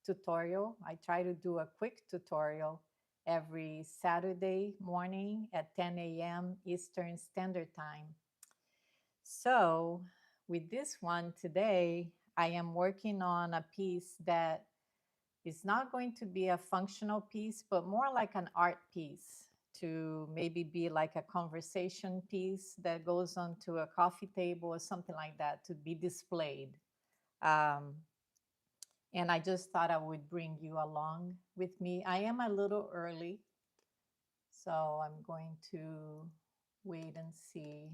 tutorial. I try to do a quick tutorial every Saturday morning at 10 a.m. Eastern Standard Time. So, with this one today, I am working on a piece that is not going to be a functional piece, but more like an art piece to maybe be like a conversation piece that goes onto a coffee table or something like that to be displayed. Um, and I just thought I would bring you along with me. I am a little early, so I'm going to wait and see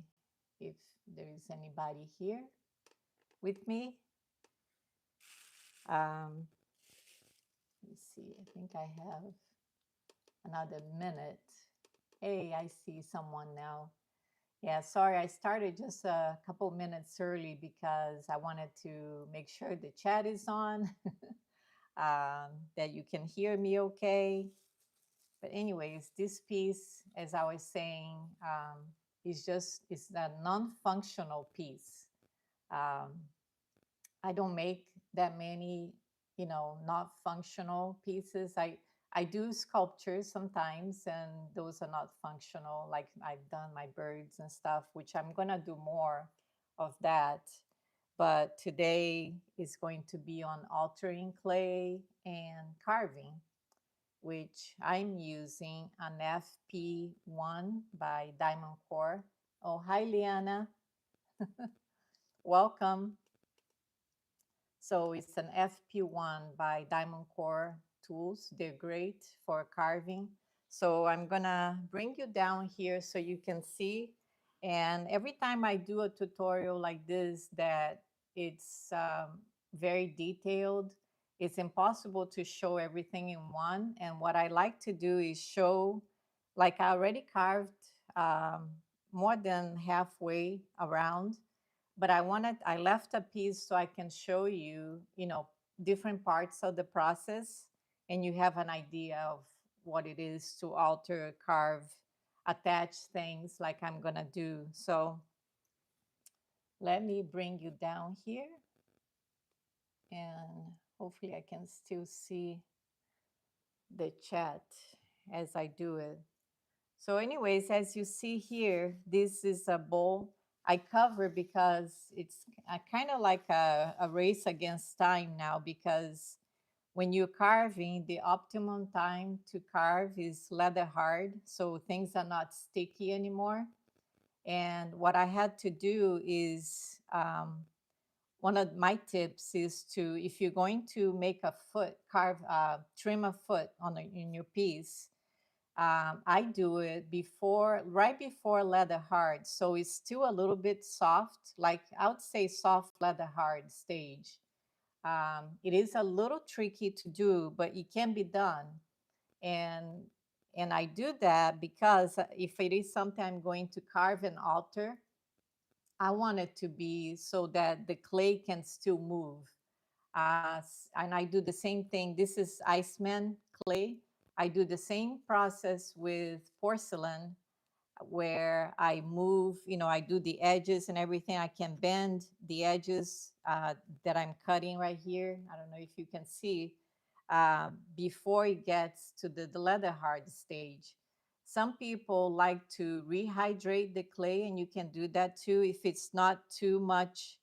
if there is anybody here with me. Um, let me see, I think I have another minute. Hey, I see someone now. Yeah, sorry, I started just a couple minutes early because I wanted to make sure the chat is on, that you can hear me okay. But anyways, this piece, as I was saying, is a non-functional piece. Um, I don't make that many, not functional pieces. I do sculptures sometimes, and those are not functional. Like I've done my birds and stuff, which I'm gonna do more of that. But today is going to be on altering clay and carving, which I'm using an FP1 by Diamond Core. Oh, hi, Liana. Welcome. So it's an FP1 by Diamond Core Tools. They're great for carving. So I'm gonna bring you down here so you can see. And every time I do a tutorial like this that it's very detailed, it's impossible to show everything in one. And what I like to do is show, like I already carved um, more than halfway around, but I left a piece so I can show you, different parts of the process, and you have an idea of what it is to alter, carve, attach things like I'm gonna do. So let me bring you down here, and hopefully I can still see the chat as I do it. So anyways, as you see here, this is a bowl I cover because it's kind of like a race against time now, because when you're carving, the optimum time to carve is leather hard, so things are not sticky anymore. And what I had to do is, one of my tips is to, if you're going to make a foot, trim a foot in your piece, I do it right before leather hard. So it's still a little bit soft, like I would say soft leather hard stage. It is a little tricky to do, but it can be done. And and I do that because if it is something I'm going to carve and alter, I want it to be so that the clay can still move. And I do the same thing. This is Iceman clay. I do the same process with porcelain, where I move, I do the edges and everything. I can bend the edges that I'm cutting right here. I don't know if you can see, before it gets to the leather hard stage. Some people like to rehydrate the clay, and you can do that too if it's not too much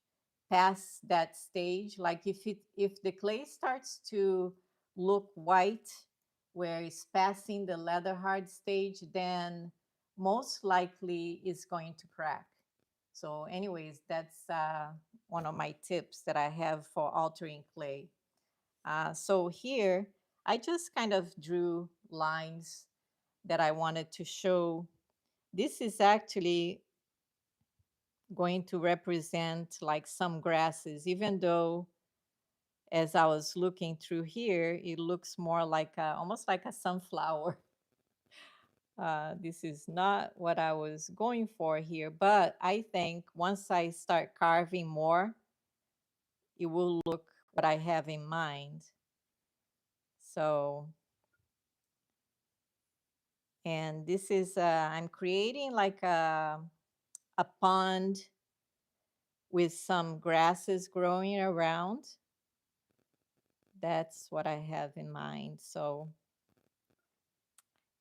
past that stage. Like if the clay starts to look white, where it's passing the leather hard stage, then most likely it's going to crack. So anyways, that's one of my tips that I have for altering clay. So here, I just kind of drew lines that I wanted to show. This is actually going to represent like some grasses, even though as I was looking through here, it looks more like almost like a sunflower. This is not what I was going for here, but I think once I start carving more, it will look what I have in mind. So, and this is, I'm creating like a pond with some grasses growing around that's what I have in mind. So,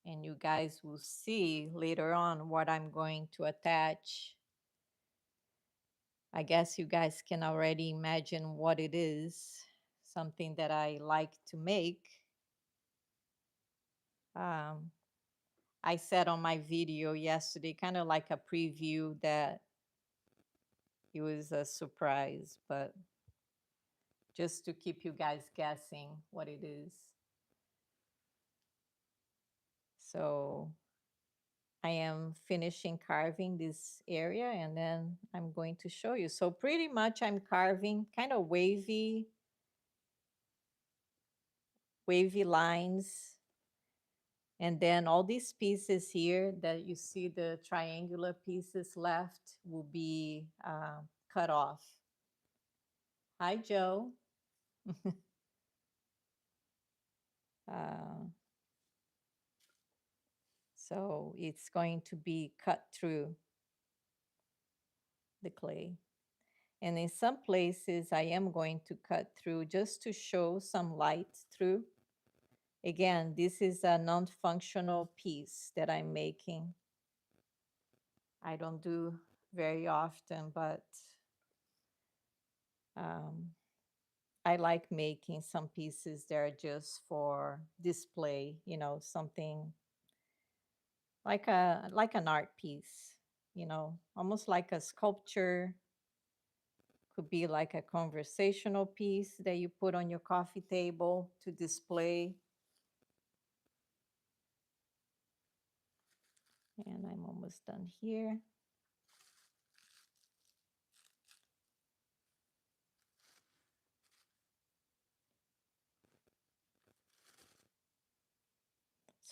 and you guys will see later on what I'm going to attach. I guess you guys can already imagine what it is, something that I like to make. Um, I said on my video yesterday, kind of like a preview, that it was a surprise, but just to keep you guys guessing what it is. So I am finishing carving this area and then I'm going to show you. So pretty much I'm carving kind of wavy lines. And then all these pieces here that you see, the triangular pieces left, will be cut off. Hi, Joe. uh, so it's going to be cut through the clay. And in some places, I am going to cut through just to show some light through. Again, this is a non-functional piece that I'm making. I don't do very often, but um, I like making some pieces that are just for display, you know, something like an art piece, you know, almost like a sculpture. Could be like a conversational piece that you put on your coffee table to display. And I'm almost done here.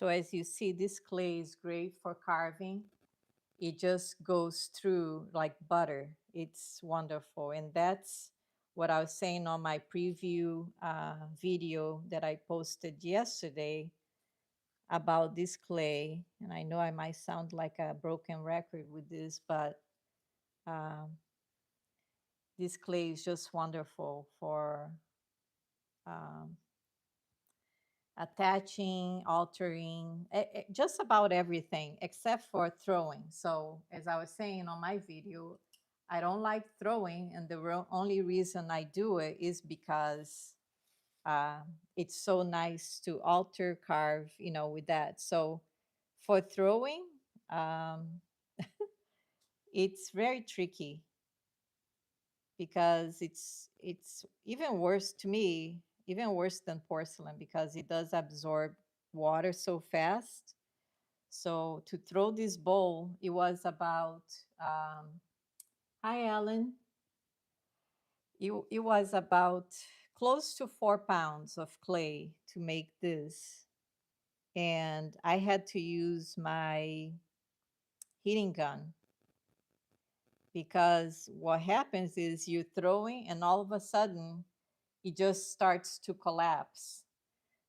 So as you see, this clay is great for carving. It just goes through like butter. It's wonderful. And that's what I was saying on my preview video that I posted yesterday about this clay. And I know I might sound like a broken record with this, but um, this clay is just wonderful for um, attaching, altering, just about everything except for throwing. So as I was saying on my video, I don't like throwing, and the only reason I do it is because uh, it's so nice to alter, carve, you know, with that. So for throwing, um, it's very tricky because it's even worse to me, even worse than porcelain, because it does absorb water so fast. So to throw this bowl, it was about hi Alan, it was about close to 4 pounds of clay to make this, and I had to use my heating gun because what happens is you're throwing and all of a sudden it just starts to collapse.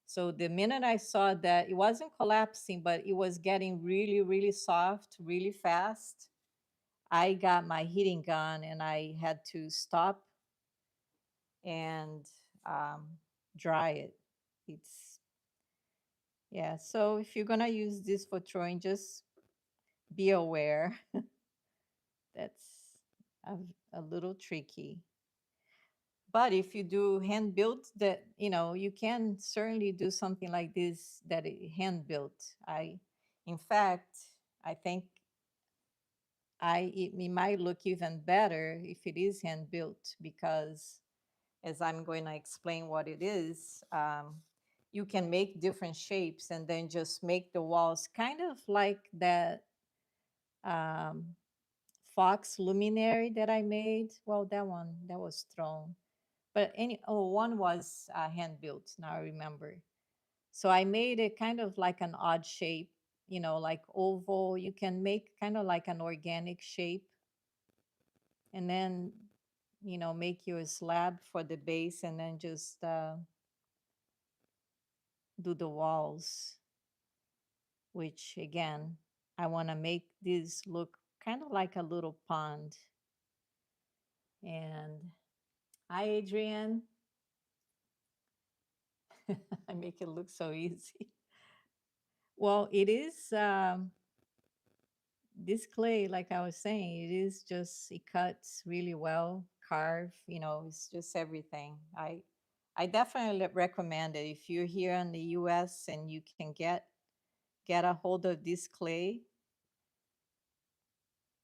So the minute I saw that it wasn't collapsing, but it was getting really, really soft, really fast, I got my heating gun and I had to stop and um, dry it. It's, yeah. So if you're going to use this for throwing, just be aware that's a, a little tricky. But if you do hand built, that you know, you can certainly do something like this that is hand built. In fact, I think it might look even better if it is hand built because, as I'm going to explain what it is, you can make different shapes and then just make the walls kind of like that um, fox luminary that I made. Well, that one that was thrown. But one was hand built. Now I remember. So I made it kind of like an odd shape, you know, like oval. You can make kind of like an organic shape, and then you know make your slab for the base, and then just do the walls. Which again, I want to make this look kind of like a little pond. And hi, Adrian. I make it look so easy. Well, it is this clay, like I was saying, it is just it cuts really well, carve, it's just everything. I definitely recommend it if you're here in the US and you can get a hold of this clay.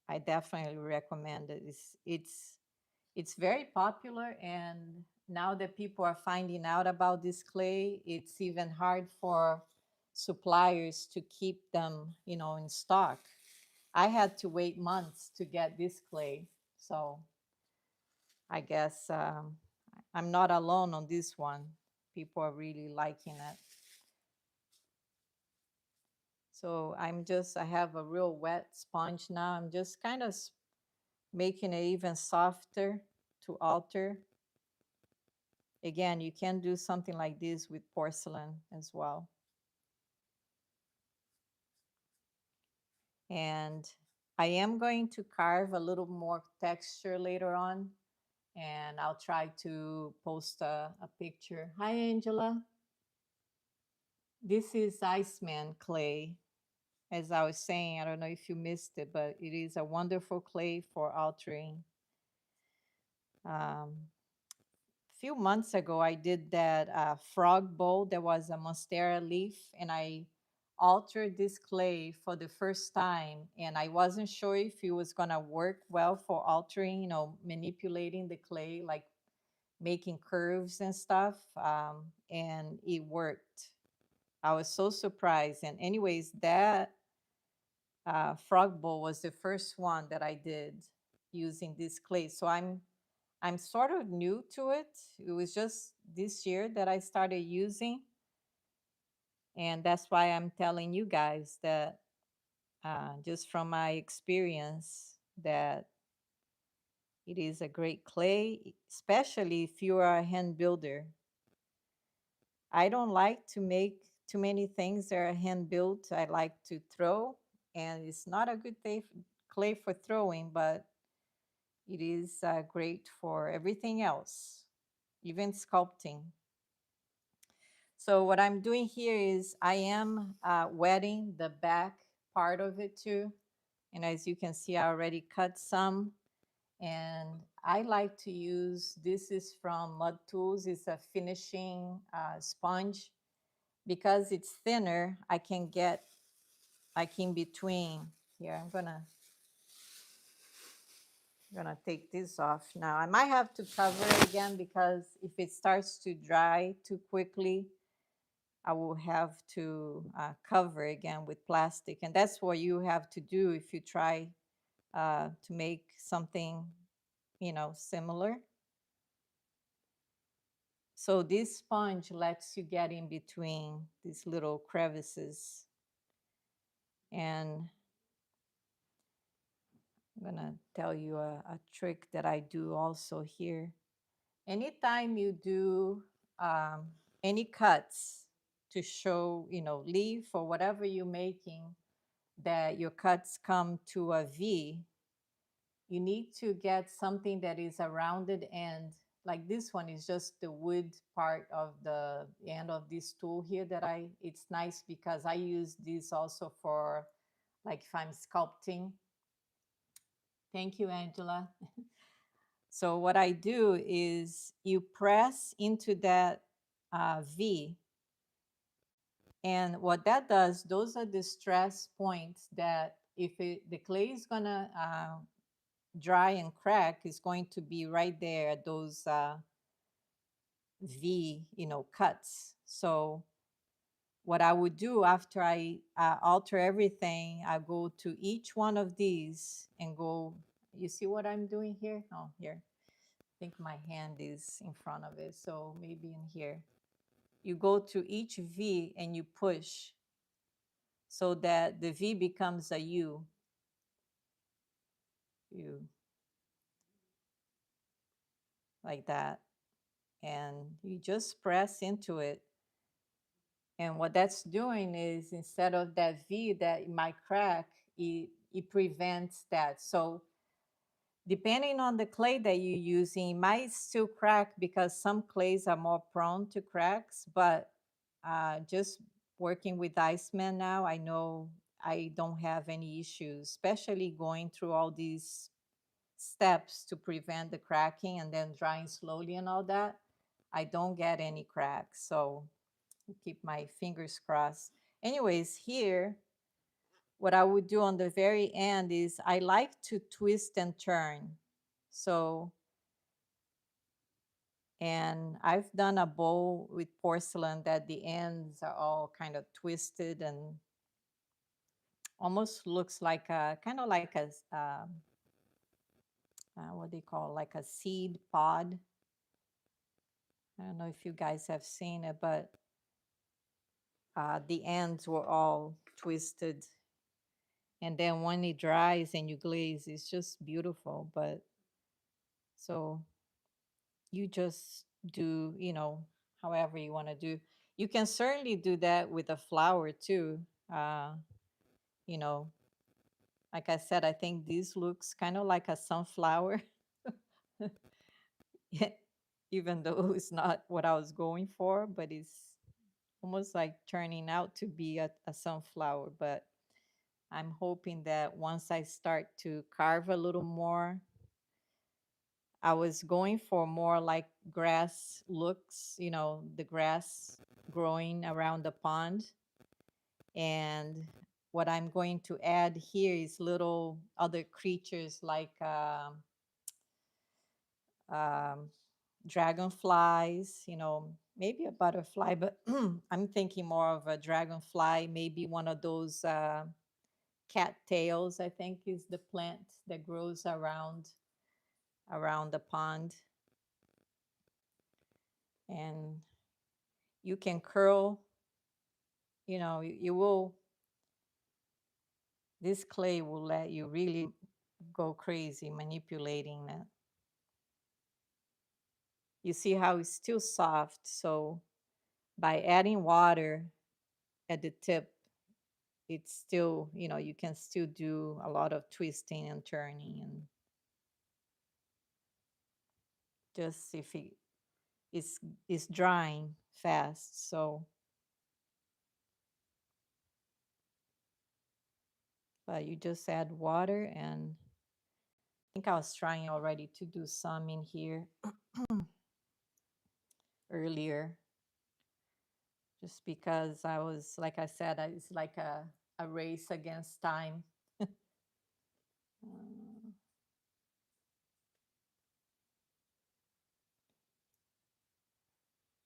I definitely recommend it. It's very popular, and now that people are finding out about this clay, it's even hard for suppliers to keep them, in stock. I had to wait months to get this clay, so I guess I'm not alone on this one. People are really liking it. So I have a real wet sponge now. I'm just kind of making it even softer to alter. Again, you can do something like this with porcelain as well. And I am going to carve a little more texture later on, and I'll try to post a picture. Hi, Angela. This is Iceman clay. As I was saying, I don't know if you missed it, but it is a wonderful clay for altering. Um, few months ago, I did that frog bowl. There was a monstera leaf, and I altered this clay for the first time. And I wasn't sure if it was gonna work well for altering, manipulating the clay, like making curves and stuff. And it worked. I was so surprised. And anyways, that frog bowl was the first one that I did using this clay. So I'm sort of new to it. It was just this year that I started using, and that's why I'm telling you guys that just from my experience that it is a great clay, especially if you are a hand builder. I don't like to make too many things that are hand built. I like to throw, and it's not a good clay for throwing, but it is great for everything else, even sculpting. So what I'm doing here is I am wetting the back part of it too. And as you can see, I already cut some. And I like to use, this is from Mud Tools. It's a finishing sponge. Because it's thinner, I can get like in between. Here, I'm gonna take this off now. I might have to cover it again because if it starts to dry too quickly, I will have to cover again with plastic. And that's what you have to do if you try to make something, similar. So this sponge lets you get in between these little crevices. And I'm gonna tell you a trick that I do also here. Anytime you do um, any cuts to show, leaf or whatever you're making, that your cuts come to a V, you need to get something that is a rounded end. Like this one is just the wood part of the end of this tool here it's nice because I use this also for like if I'm sculpting. Thank you, Angela. So what I do is you press into that V, and what that does, those are the stress points that if the clay is gonna dry and crack, is going to be right there at those V, cuts. So what I would do after I alter everything, I go to each one of these and go, you see what I'm doing here? Oh, here. I think my hand is in front of it, so maybe in here. You go to each V and you push so that the V becomes a U. You like that. And you just press into it. And what that's doing is instead of that V that might crack, it prevents that. So depending on the clay that you're using, it might still crack because some clays are more prone to cracks. But just working with Iceman now, I know I don't have any issues, especially going through all these steps to prevent the cracking and then drying slowly and all that. I don't get any cracks. So keep my fingers crossed. Anyways, here, what I would do on the very end is I like to twist and turn. So, and I've done a bowl with porcelain that the ends are all kind of twisted and almost looks like a kind of like a what they call like a seed pod. I don't know if you guys have seen it, but the ends were all twisted. And then when it dries and you glaze, it's just beautiful. But so you just do, however you want to do. You can certainly do that with a flower too. Uh, you know, like I said, I think this looks kind of like a sunflower, even though it's not what I was going for, but it's almost like turning out to be a sunflower. But I'm hoping that once I start to carve a little more, I was going for more like grass looks, the grass growing around the pond. And what I'm going to add here is little other creatures like um, dragonflies, maybe a butterfly, but I'm thinking more of a dragonfly, maybe one of those cattails, I think is the plant that grows around the pond. And you can curl, you will, this clay will let you really go crazy manipulating it. You see how it's still soft. So by adding water at the tip, it's still, you can still do a lot of twisting and turning and just if it's drying fast. So, but you just add water and I think I was trying already to do some in here earlier just because I was, like I said, it's like a race against time. Uh,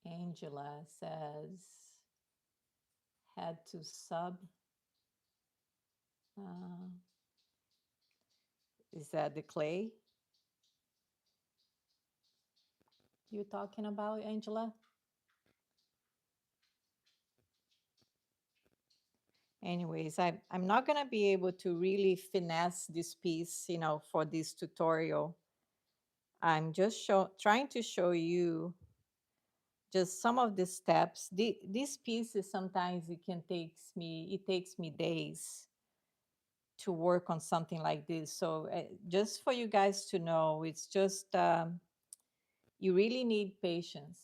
Angela says, had to sub. Uh, is that the clay you're talking about, Angela? Anyways, I'm not going to be able to really finesse this piece, for this tutorial. I'm just trying to show you just some of the steps. These pieces sometimes it takes me days to work on something like this. So just for you guys to know, it's just you really need patience.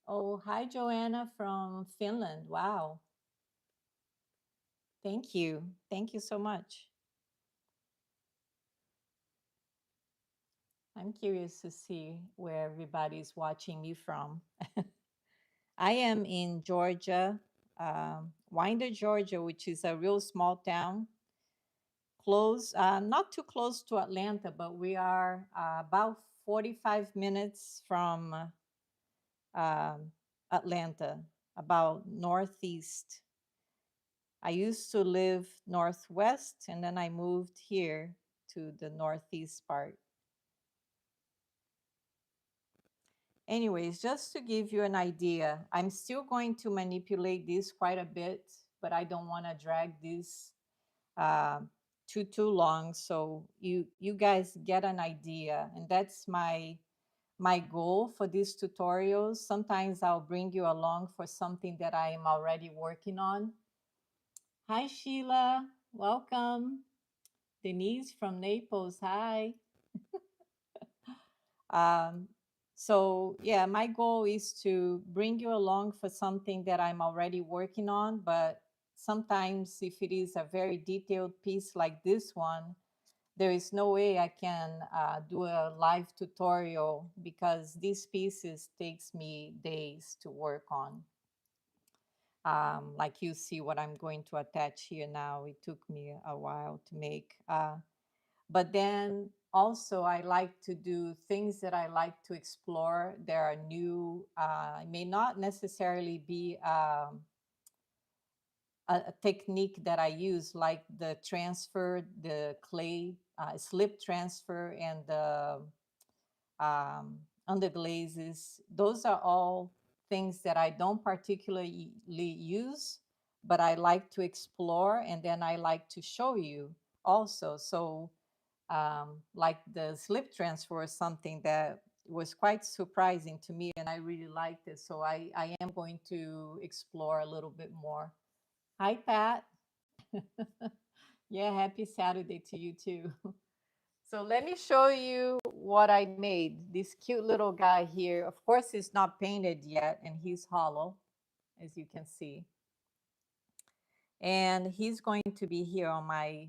Oh, hi, Joanna from Finland. Wow. Thank you. Thank you so much. I'm curious to see where everybody's watching me from. I am in Georgia, Winder, Georgia, which is a real small town, close, not too close to Atlanta, but we are about 45 minutes from Atlanta, about northeast. I used to live northwest, and then I moved here to the northeast part. Anyways, just to give you an idea, I'm still going to manipulate this quite a bit, but I don't want to drag this uh, too long. So you guys get an idea, and that's my goal for these tutorials. Sometimes I'll bring you along for something that I am already working on. Hi, Sheila. Welcome. Denise from Naples. Hi. Um, so yeah, my goal is to bring you along for something that I'm already working on, but sometimes if it is a very detailed piece like this one, there is no way I can do a live tutorial because these pieces takes me days to work on. Like you see what I'm going to attach here now, it took me a while to make. But then also I like to do things that I like to explore. There are new, it may not necessarily be a technique that I use, like the transfer, the clay slip transfer, and the underglazes. Those are all things that I don't particularly use, but I like to explore, and then I like to show you also. So like the slip transfer is something that was quite surprising to me, and I really liked it. So I am going to explore a little bit more. Hi, Pat. Yeah, happy Saturday to you too. So let me show you what I made. This cute little guy here. Of course, he's not painted yet, and he's hollow, as you can see. And he's going to be here on my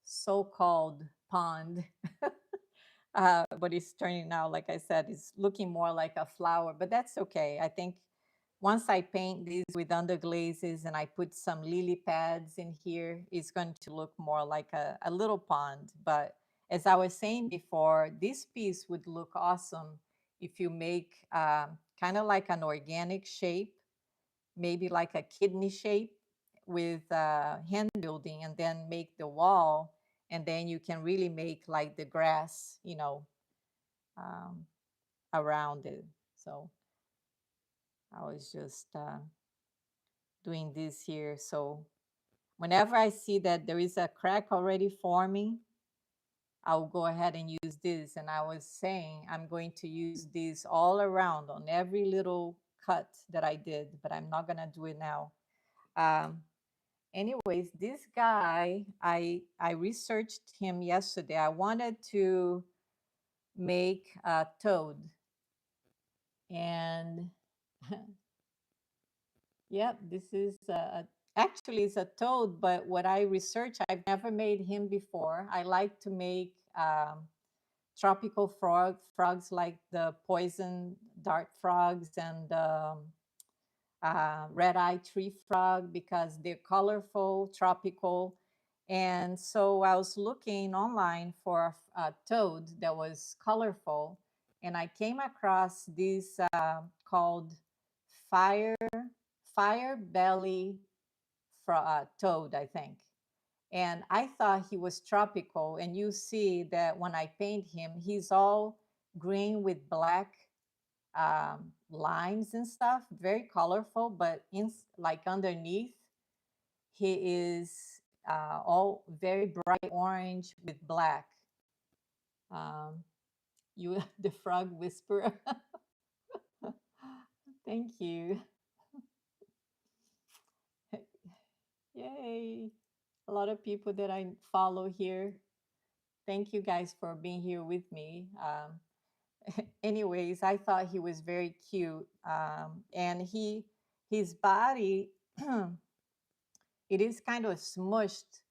so-called pond. But it's turning out, like I said, it's looking more like a flower, but that's okay. I think once I paint these with underglazes and I put some lily pads in here, it's going to look more like a little pond. But as I was saying before, this piece would look awesome if you make kind of like an organic shape, maybe like a kidney shape with hand building, and then make the wall, and then you can really make like the grass, um, around it. So I was just doing this here. So whenever I see that there is a crack already forming, I'll go ahead and use this. And I was saying I'm going to use this all around on every little cut that I did, but I'm not going to do it now. Um, Anyways, this guy, I researched him yesterday. I wanted to make a toad. And yep, this is actually it's a toad, but what I researched, I've never made him before. I like to make tropical frogs like the poison dart frogs and red-eye tree frog because they're colorful, tropical. And so I was looking online for a toad that was colorful, and I came across this called fire belly toad, I think. And I thought he was tropical. And you see that when I paint him, he's all green with black lines and stuff, very colorful. But like underneath, he is all very bright orange with black. Um, you, the frog whisperer. Thank you. Yay. A lot of people that I follow here. Thank you guys for being here with me. Anyways, I thought he was very cute. And his body, it is kind of smushed.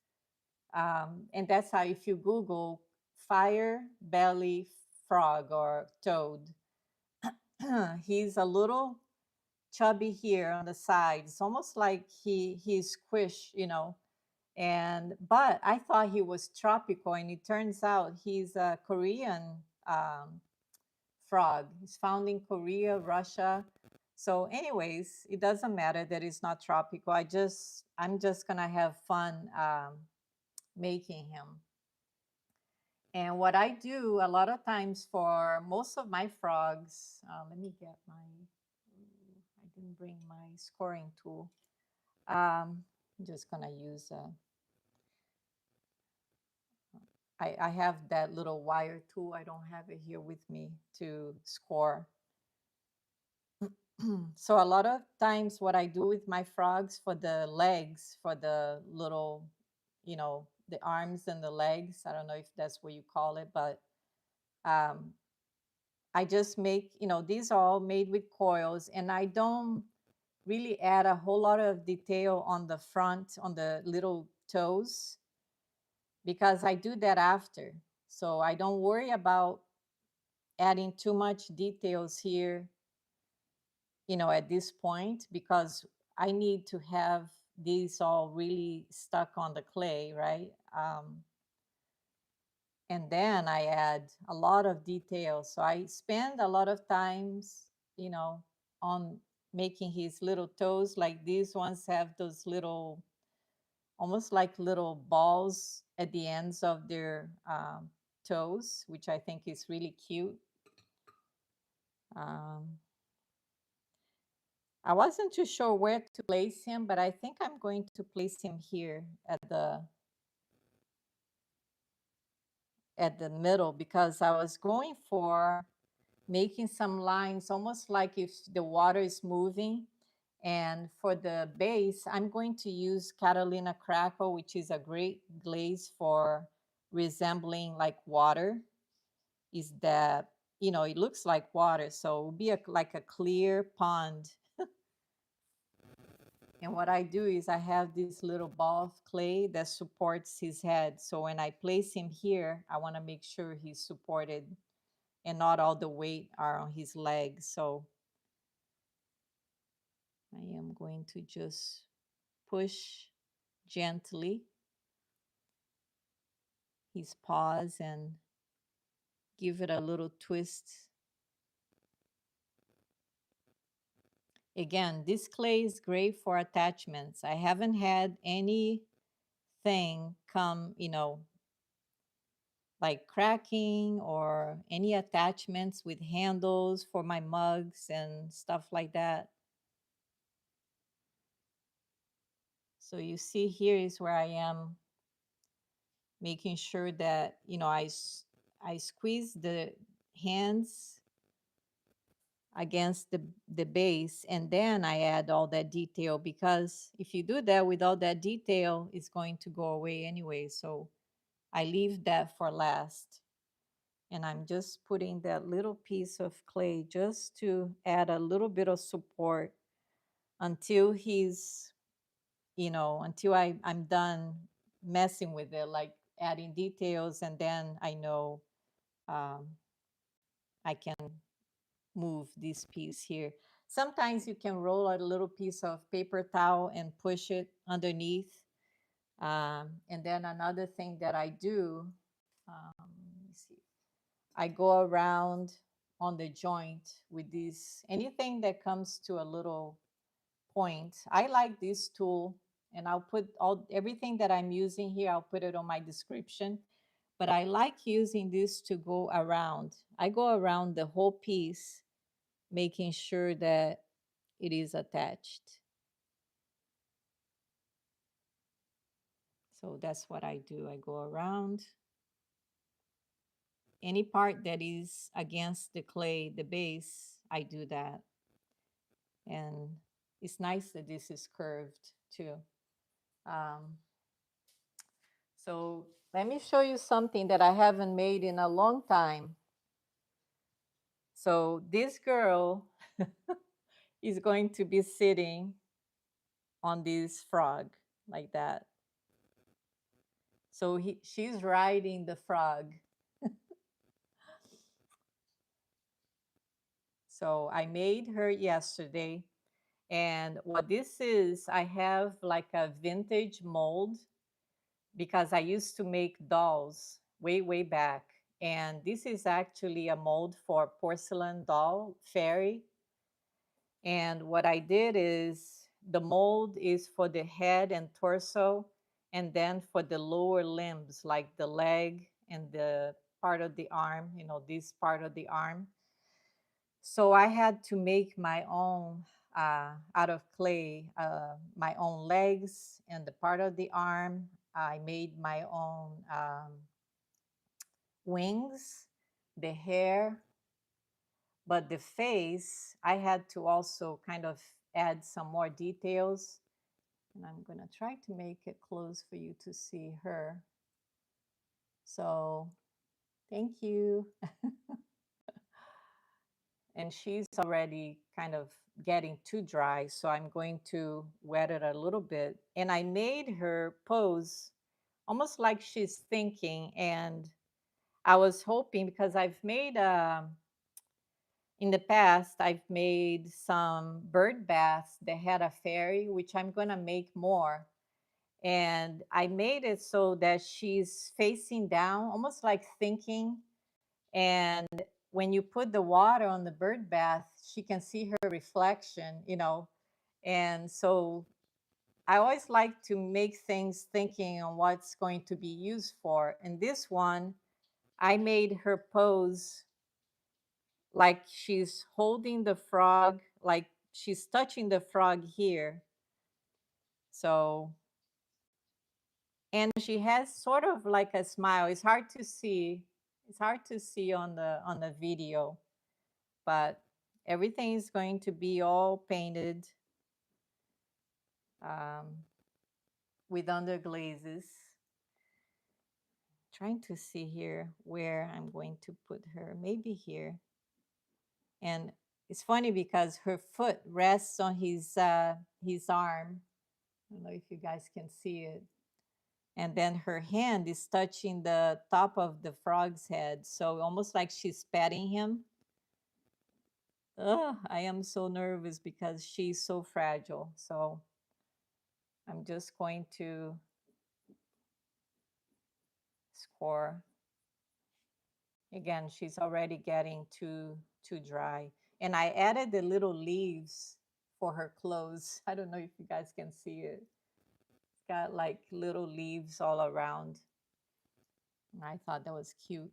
And that's how, if you Google fire belly frog or toad, he's a little chubby here on the side. It's almost like he's squished. But I thought he was tropical, and it turns out he's a Korean frog. He's found in Korea, Russia. So, anyways, it doesn't matter that it's not tropical. I'm just gonna have fun making him. And what I do a lot of times for most of my frogs, let me get I didn't bring my scoring tool. I'm just gonna use I have that little wire tool. I don't have it here with me to score. So a lot of times what I do with my frogs for the legs, for the little, the arms and the legs. I don't know if that's what you call it, but um, I just make, these are all made with coils, and I don't really add a whole lot of detail on the front, on the little toes, because I do that after. So I don't worry about adding too much details here, at this point, because I need to have these all really stuck on the clay, right? And then I add a lot of details. So I spend a lot of times, on making his little toes. Like these ones have those little, almost like little balls at the ends of their toes, which I think is really cute. Um, I wasn't too sure where to place him, but I think I'm going to place him here at the middle, because I was going for making some lines, almost like if the water is moving. And for the base, I'm going to use Catalina Crackle, which is a great glaze for resembling like water. Is that, it looks like water, so it will be like a clear pond. And what I do is I have this little ball of clay that supports his head. So when I place him here, I want to make sure he's supported and not all the weight are on his legs. So I am going to just push gently his paws and give it a little twist. Again, this clay is great for attachments. I haven't had anything come, like cracking or any attachments with handles for my mugs and stuff like that. So you see here is where I am making sure that, I squeeze the hands against the base, and then I add all that detail, because if you do that with all that detail, it's going to go away anyway. So I leave that for last. And I'm just putting that little piece of clay just to add a little bit of support until he's, until I'm done messing with it, like adding details, and then I know I can move this piece here. Sometimes you can roll a little piece of paper towel and push it underneath. And then another thing that I do, let me see, I go around on the joint with this, anything that comes to a little point. I like this tool, and I'll put everything that I'm using here, I'll put it on my description. But I like using this to go around. I go around the whole piece, making sure that it is attached. So that's what I do. I go around any part that is against the clay, the base, I do that. And it's nice that this is curved too. Um, so let me show you something that I haven't made in a long time. So this girl is going to be sitting on this frog like that. So she's riding the frog. So I made her yesterday. And what this is, I have like a vintage mold, because I used to make dolls way, way back. And this is actually a mold for porcelain doll, fairy. And what I did is the mold is for the head and torso, and then for the lower limbs, like the leg and the part of the arm, this part of the arm. So I had to make my own, out of clay, my own legs and the part of the arm. I made my own wings, the hair, but the face, I had to also kind of add some more details. And I'm going to try to make it close for you to see her. So thank you. And she's already kind of getting too dry, so I'm going to wet it a little bit. And I made her pose almost like she's thinking. And I was hoping, because I've made in the past, I've made some bird baths that had a fairy, which I'm going to make more. And I made it so that she's facing down, almost like thinking. And when you put the water on the bird bath, she can see her reflection, you know. And so I always like to make things thinking on what's going to be used for. And this one, I made her pose like she's holding the frog, like she's touching the frog here. So, and she has sort of like a smile. It's hard to see. It's hard to see on the video, but everything is going to be all painted um, with underglazes. Trying to see here where I'm going to put her. Maybe here. And it's funny because her foot rests on his arm. I don't know if you guys can see it. And then her hand is touching the top of the frog's head. So almost like she's petting him. Ugh, I am so nervous because she's so fragile. So I'm just going to score. Again, she's already getting too dry. And I added the little leaves for her clothes. I don't know if you guys can see it. It's got like little leaves all around. And I thought that was cute.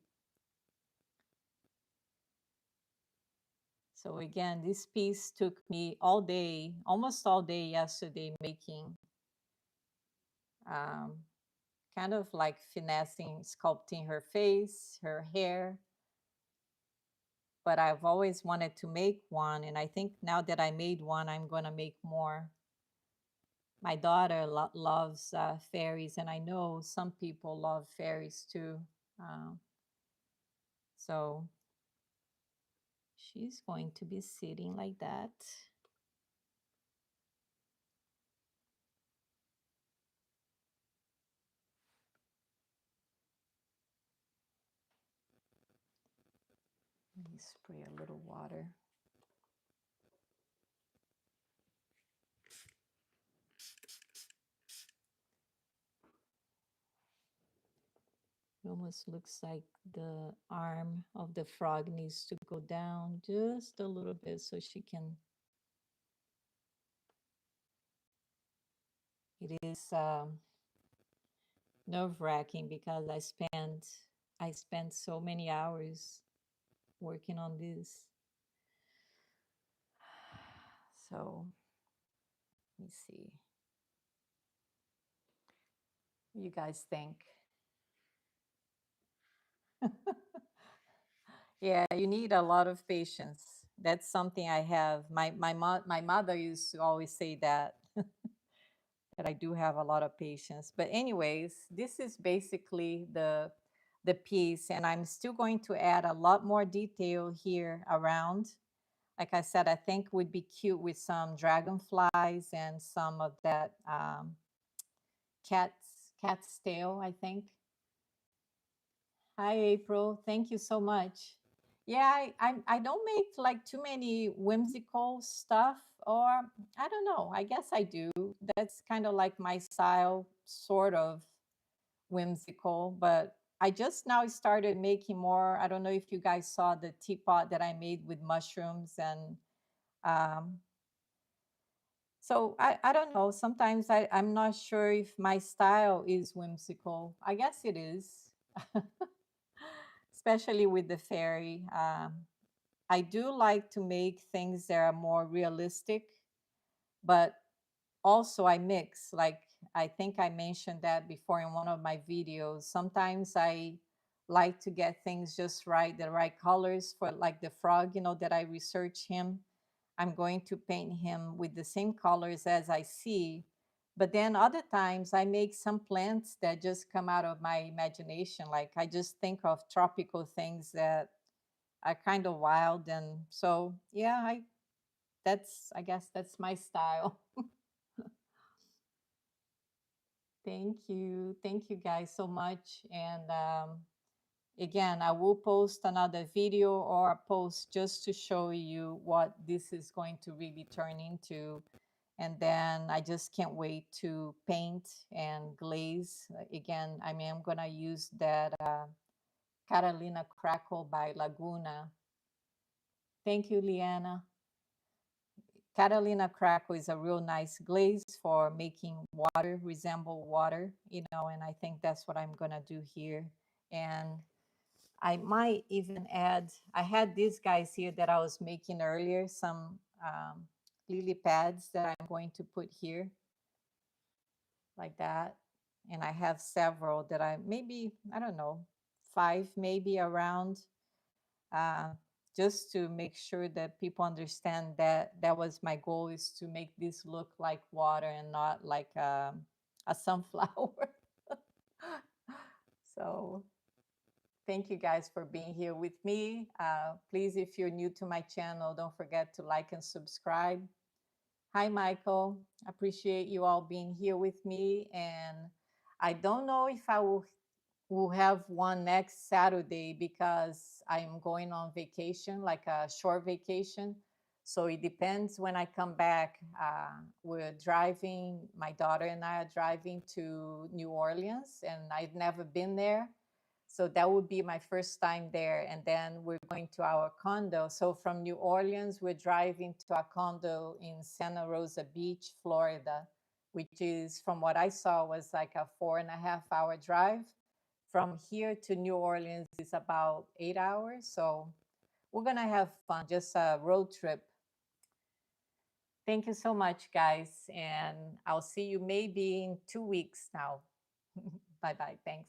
So again, this piece took me all day, almost all day yesterday, making um, kind of like finessing, sculpting her face, her hair. But I've always wanted to make one. And I think now that I made one, I'm going to make more. My daughter loves fairies, and I know some people love fairies too. Uh, so she's going to be sitting like that. Let me spray a little water. It almost looks like the arm of the frog needs to go down just a little bit so she can. It is nerve-wracking because I spent so many hours working on this. So let me see. What you guys think? Yeah, you need a lot of patience. That's something I have. My mother used to always say that that I do have a lot of patience. But anyways, this is basically the piece, and I'm still going to add a lot more detail here around. Like I said, I think would be cute with some dragonflies and some of that cat's tail, I think. Hi, April. Thank you so much. Yeah, I don't make like too many whimsical stuff, or I don't know. I guess I do. That's kind of like my style, sort of whimsical. But I just now started making more. I don't know if you guys saw the teapot that I made with mushrooms and um, so I don't know. Sometimes I'm not sure if my style is whimsical. I guess it is, especially with the fairy. I do like to make things that are more realistic, but also I mix. Like I think I mentioned that before in one of my videos. Sometimes I like to get things just right, the right colors for like the frog, you know, that I research him. I'm going to paint him with the same colors as I see. But then other times I make some plants that just come out of my imagination. Like I just think of tropical things that are kind of wild. And so, yeah, I guess that's my style. Thank you. Thank you guys so much. And again, I will post another video or a post just to show you what this is going to really turn into. And then I just can't wait to paint and glaze. Again, I mean, I'm going to use that Catalina Crackle by Laguna. Thank you, Liana. Catalina Crackle is a real nice glaze for making water resemble water, and I think that's what I'm going to do here. And I might even add, I had these guys here that I was making earlier, some lily pads that I'm going to put here like that. And I have several that I don't know, 5 maybe around, uh, just to make sure that people understand that that was my goal, is to make this look like water and not like a sunflower. So thank you guys for being here with me. Please, if you're new to my channel, don't forget to like and subscribe. Hi, Michael. Appreciate you all being here with me. And I don't know if I will have one next Saturday because I'm going on vacation, like a short vacation. So it depends when I come back. We're driving, my daughter and I are driving to New Orleans, and I've never been there. So that would be my first time there. And then we're going to our condo. So from New Orleans, we're driving to a condo in Santa Rosa Beach, Florida, which is, from what I saw, was like a 4.5 hour drive. From here to New Orleans is about 8 hours. So we're going to have fun, just a road trip. Thank you so much, guys. And I'll see you maybe in 2 weeks now. Bye bye. Thanks.